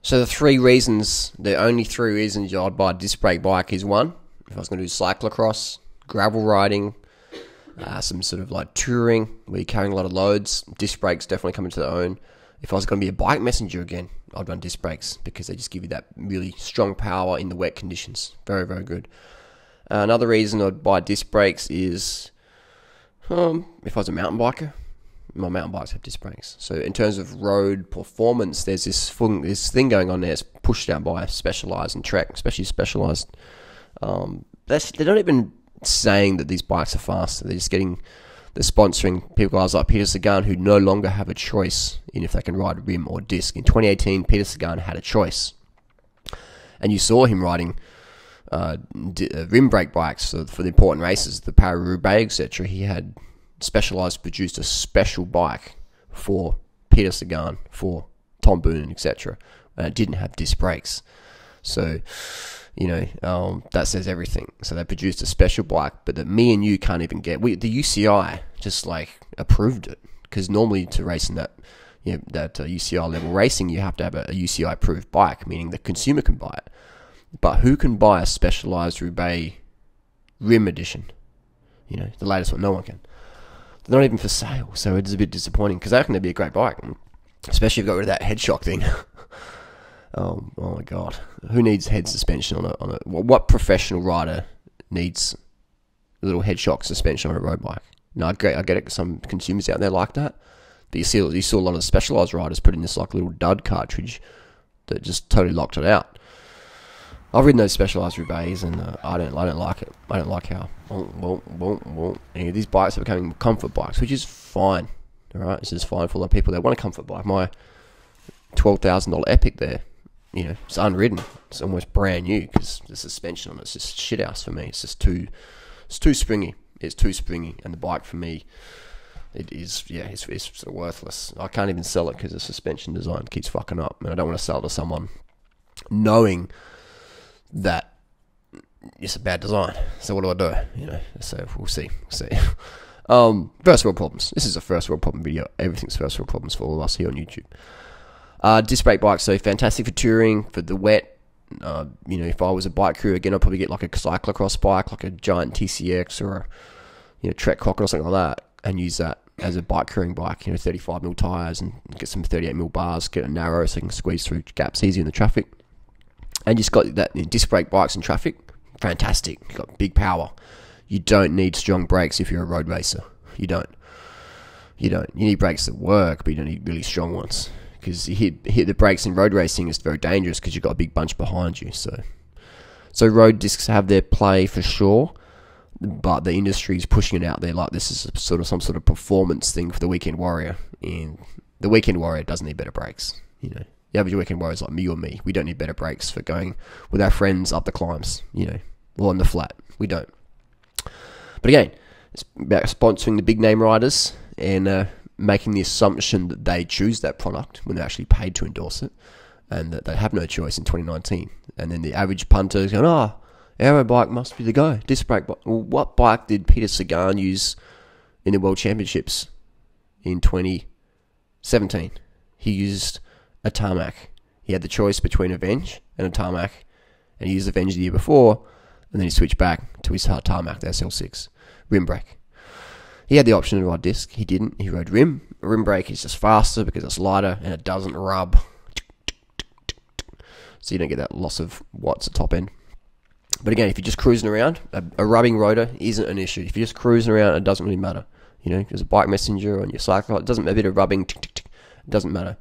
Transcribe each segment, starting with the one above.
So the only three reasons I'd buy a disc brake bike is one, if I was going to do cyclocross, gravel riding, some sort of like touring where you're carrying a lot of loads, disc brakes definitely come into their own. If I was going to be a bike messenger again, I'd run disc brakes because they just give you that really strong power in the wet conditions. Very, very good. Another reason I'd buy disc brakes is if I was a mountain biker. My mountain bikes have disc brakes. So in terms of road performance, there's this thing going on there. It's pushed down by Specialized and Trek, especially Specialized. They're not even saying that these bikes are faster. They're sponsoring people guys like Peter Sagan who no longer have a choice in if they can ride rim or disc. In 2018, Peter Sagan had a choice, and you saw him riding rim brake bikes for the important races, the Paris-Roubaix, etc. He had Specialized produced a special bike for Peter Sagan, for Tom Boonen, etc. And it didn't have disc brakes. So, that says everything. So they produced a special bike, but that me and you can't even get. The UCI just approved it, because normally to race in that UCI level racing, you have to have a UCI approved bike, meaning the consumer can buy it. But who can buy a Specialized Roubaix rim edition? The latest one, no one can. They're not even for sale, so it's a bit disappointing, because I reckon they'd be a great bike, especially if you got rid of that head shock thing. Oh my god, who needs head suspension on a? What professional rider needs a little head shock suspension on a road bike? No, I get it. Some consumers out there like that, but you saw a lot of Specialized riders put in this little dud cartridge that just totally locked it out. I've ridden those Specialized Roubaix, and I don't like it. I don't like how these bikes are becoming comfort bikes, which is fine. All right, this is fine for a lot of people that want a comfort bike. My $12,000 Epic there, it's unridden. It's almost brand new because the suspension on it's just shit house for me. It's just too springy. It's too springy, and the bike for me, it's sort of worthless. I can't even sell it because the suspension design keeps fucking up, and I don't want to sell it to someone knowing that it's a bad design. So what do I do? So we'll see. First world problems. This is a first world problem video. Everything's first world problems for all of us here on YouTube. Disc brake bikes, so fantastic for touring, for the wet. If I was a bike crew again, I'd probably get like a cyclocross bike, like a giant TCX or a Trek Cocker or something like that, and use that as a bike crewing bike. 35mm tires and get some 38mm bars, get it narrow so you can squeeze through gaps easy in the traffic. And you just got that disc brake bikes in traffic. Fantastic. You've got big power. You don't need strong brakes if you're a road racer. You don't. You need brakes that work, but you don't need really strong ones. Because you hit the brakes in road racing is very dangerous because you've got a big bunch behind you. So road discs have their play for sure, but the industry is pushing it out there like this is some sort of performance thing for the weekend warrior. And the weekend warrior doesn't need better brakes. The average weekend warrior is like me or me. We don't need better brakes for going with our friends up the climbs, or on the flat. We don't. But again, it's about sponsoring the big name riders and making the assumption that they choose that product when they're actually paid to endorse it, and that they have no choice in 2019. And then the average punter is going, aero bike must be the go. Disc brake bike. Well, what bike did Peter Sagan use in the World Championships in 2017? He used a Tarmac. He had the choice between a Venge and a Tarmac, and he used the Venge the year before, and then he switched back to his Tarmac, the SL6 rim brake. He had the option to ride disc. He didn't. He rode rim. A rim brake is just faster because it's lighter and it doesn't rub, so you don't get that loss of watts at top end. But again, if you're just cruising around, a rubbing rotor isn't an issue. If you're just cruising around, it doesn't really matter. As a bike messenger on your cycle, it doesn't. A bit of rubbing, it doesn't matter.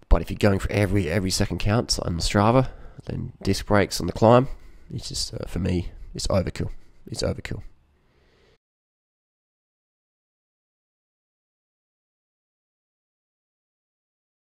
But if you're going for every second counts on the Strava, then disc brakes on the climb, it's just, for me, it's overkill. It's overkill.